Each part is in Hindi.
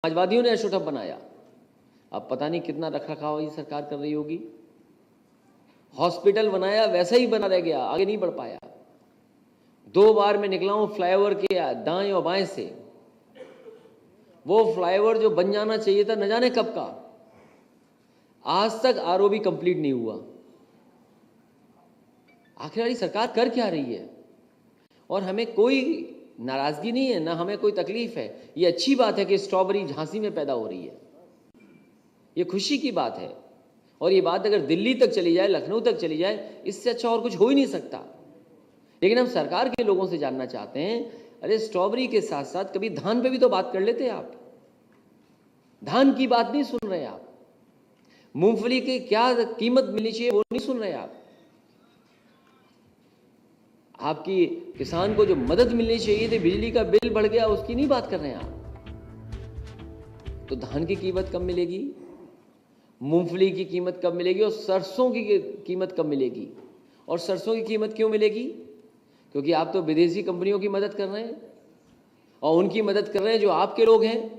समाजवादियों ने एशोटप बनाया। अब पता नहीं कितना रख रखाव ये सरकार कर रही होगी। हॉस्पिटल बनाया, वैसा ही बना रह गया, आगे नहीं बढ़ पाया। 2 बार मैं निकला हूं फ्लाईओवर के दाएं और बाएं से। वो फ्लाईओवर जो बन जाना चाहिए था न जाने कब का, आज तक आरओबी कंप्लीट नहीं हुआ। आखिर सरकार कर क्या रही है? और हमें कोई नाराजगी नहीं है, ना हमें कोई तकलीफ है। ये अच्छी बात है कि स्ट्रॉबेरी झांसी में पैदा हो रही है, ये खुशी की बात है। और ये बात अगर दिल्ली तक चली जाए, लखनऊ तक चली जाए, इससे अच्छा और कुछ हो ही नहीं सकता। लेकिन हम सरकार के लोगों से जानना चाहते हैं, अरे स्ट्रॉबेरी के साथ साथ कभी धान पे भी तो बात कर लेते आप। धान की बात नहीं सुन रहे आप। मूंगफली की क्या कीमत मिलनी चाहिए वो नहीं सुन रहे आप। आपकी किसान को जो मदद मिलनी चाहिए थी, बिजली का बिल बढ़ गया, उसकी नहीं बात कर रहे हैं आप। तो धान की कीमत कब मिलेगी, मूंगफली की कीमत कब मिलेगी, और सरसों की कीमत कब मिलेगी? और सरसों की कीमत क्यों मिलेगी? क्योंकि आप तो विदेशी कंपनियों की मदद कर रहे हैं, और उनकी मदद कर रहे हैं जो आपके लोग हैं।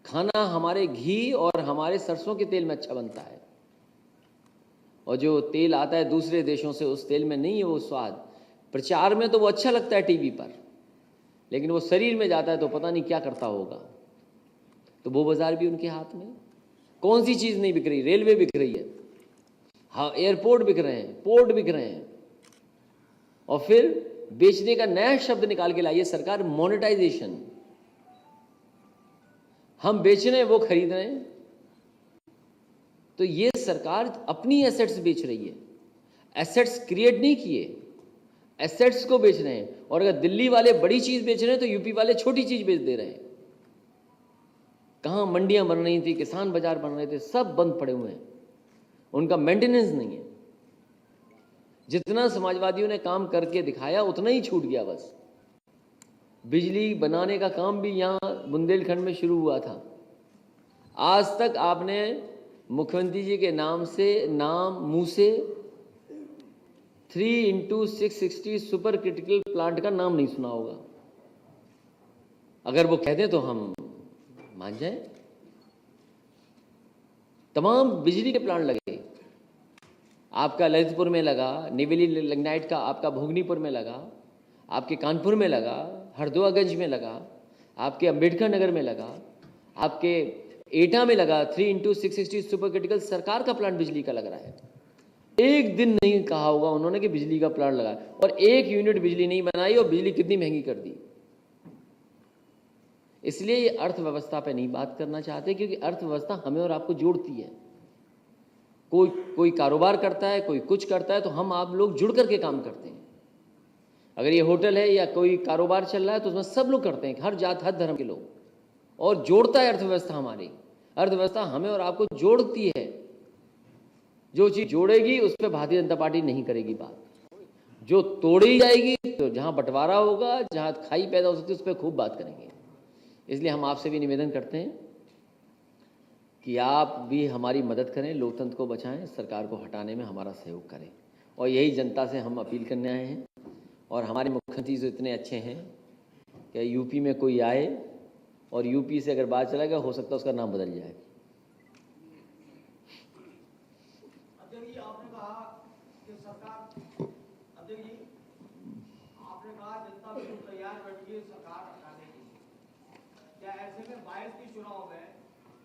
खाना हमारे घी और हमारे सरसों के तेल में अच्छा बनता है, और जो तेल आता है दूसरे देशों से, उस तेल में नहीं है वो स्वाद। प्रचार में तो वो अच्छा लगता है टीवी पर, लेकिन वो शरीर में जाता है तो पता नहीं क्या करता होगा। तो वो बाजार भी उनके हाथ में। कौन सी चीज़ नहीं बिक रही? रेलवे बिक रही है, हाँ, एयरपोर्ट बिक रहे हैं, पोर्ट बिक रहे हैं। और फिर बेचने का नया शब्द निकाल के लाइए सरकार, मोनेटाइजेशन। हम बेच रहे हैं, वो खरीद रहे हैं। तो ये सरकार अपनी एसेट्स बेच रही है, एसेट्स क्रिएट नहीं किए, एसेट्स को बेच रहे हैं। और अगर दिल्ली वाले बड़ी चीज बेच रहे हैं तो यूपी वाले छोटी चीज बेच दे रहे हैं। कहाँ मंडियां बन रही थी, किसान बाजार बन रहे थे, सब बंद पड़े हुए हैं, उनका मेंटेनेंस नहीं है। जितना समाजवादियों ने काम करके दिखाया उतना ही छूट गया बस। बिजली बनाने का काम भी यहाँ बुंदेलखंड में शुरू हुआ था। आज तक आपने मुख्यमंत्री जी के नाम मुंह से 3x660 सुपर क्रिटिकल प्लांट का नाम नहीं सुना होगा। अगर वो कह दें तो हम मान जाएं। तमाम बिजली के प्लांट लगे, आपका ललितपुर में लगा, निवेली लिग्नाइट का आपका भोगनीपुर में लगा, आपके कानपुर में लगा, हरदोआगंज में लगा, आपके अंबेडकर नगर में लगा, आपके एटा में लगा। 3x660 सुपर क्रिटिकल सरकार का प्लांट बिजली का लग रहा है। एक दिन नहीं कहा होगा उन्होंने कि बिजली का प्लांट लगा, और 1 यूनिट बिजली नहीं बनाई, और बिजली कितनी महंगी कर दी। इसलिए ये अर्थव्यवस्था पे नहीं बात करना चाहते, क्योंकि अर्थव्यवस्था हमें और आपको जोड़ती है। कोई कारोबार करता है, कोई कुछ करता है, तो हम आप लोग जुड़ करके काम करते हैं। अगर ये होटल है या कोई कारोबार चल रहा है तो उसमें सब लोग करते हैं, हर जात हर धर्म के लोग, और जोड़ता है अर्थव्यवस्था। हमारी अर्थव्यवस्था हमें और आपको जोड़ती है। जो चीज जोड़ेगी उस पर भारतीय जनता पार्टी नहीं करेगी बात। जो तोड़ी जाएगी, तो जहां बंटवारा होगा, जहां खाई पैदा हो सकती है, उस पर खूब बात करेंगे। इसलिए हम आपसे भी निवेदन करते हैं कि आप भी हमारी मदद करें, लोकतंत्र को बचाएं, सरकार को हटाने में हमारा सहयोग करें। और यही जनता से हम अपील करने आए हैं। और हमारे मुख्यमंत्री जो इतने अच्छे हैं कि यूपी में कोई आए और यूपी से अगर बात चला गया, हो सकता है उसका नाम बदल जाए।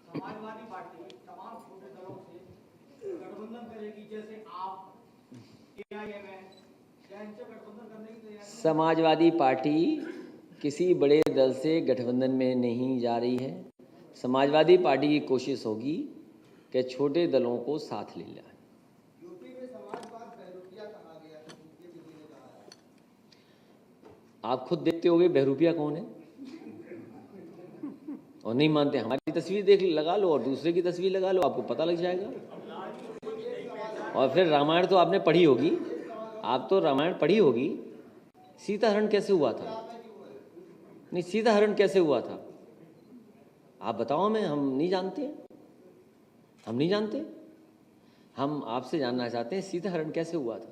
समाजवादी पार्टी तमाम छोटे दलों से गठबंधन करेगी, जैसे आप एआईएम है, क्या इनसे गठबंधन करने की तैयारी? समाजवादी पार्टी किसी बड़े दल से गठबंधन में नहीं जा रही है। समाजवादी पार्टी की कोशिश होगी कि छोटे दलों को साथ ले जाए। यूपी में समाजवाद बहरूपिया कहा गया है, ये किसी ने कहा है। आप खुद देखते होंगे बहरूपिया कौन है, और नहीं मानते, हमारी तस्वीर देख लगा लो और दूसरे की तस्वीर लगा लो, आपको पता लग जाएगा। और फिर रामायण तो आपने पढ़ी होगी, आप तो रामायण पढ़ी होगी। सीता हरण कैसे हुआ था? नहीं, सीता हरण कैसे हुआ था आप बताओ हमें। हम नहीं जानते, हम नहीं जानते। हम आपसे जानना चाहते हैं सीता हरण कैसे हुआ था।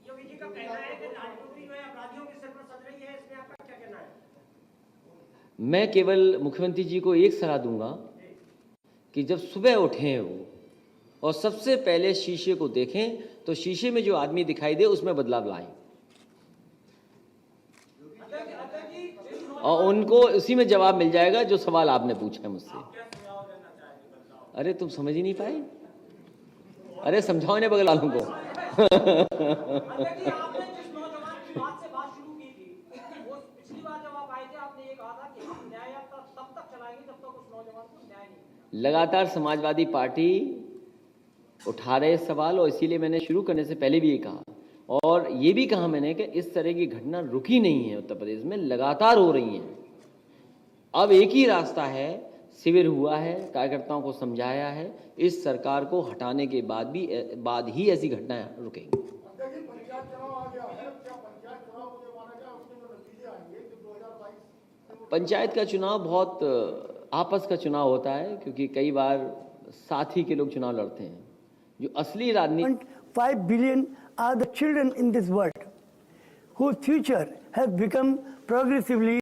योगी जी का कहना है कि राजनीति जो है अपराधियों के सिर पर सज रही है, इसमें आपका क्या कहना है? मैं केवल मुख्यमंत्री जी को एक सलाह दूंगा कि जब सुबह उठें वो और सबसे पहले शीशे को देखें तो शीशे में जो आदमी दिखाई दे उसमें बदलाव लाएं और उनको उसी में जवाब मिल जाएगा जो सवाल आपने पूछा है मुझसे। अरे तुम समझ ही नहीं पाए? अरे समझाओ इन्हें बगल वालों को। आपने जिस नौजवान की बात से बात शुरू की थी, वो पिछली बार जब आप आए थे आपने ये कहा था कि हम न्याय यात्रा तब तक चलाएंगे जब तक उस नौजवान को न्याय नहीं मिलेगा। लगातार समाजवादी पार्टी उठा रहे सवाल और इसीलिए मैंने शुरू करने से पहले भी ये कहा और ये भी कहा मैंने कि इस तरह की घटना रुकी नहीं है, उत्तर प्रदेश में लगातार हो रही हैं। अब एक ही रास्ता है, शिविर हुआ है, कार्यकर्ताओं को समझाया है, इस सरकार को हटाने के बाद ही ऐसी घटनाएं रुकेंगी। पंचायत का चुनाव बहुत आपस का चुनाव होता है क्योंकि कई बार साथी के लोग चुनाव लड़ते हैं। जो असली राजनीति 5 billion are the children in this world whose future has become progressively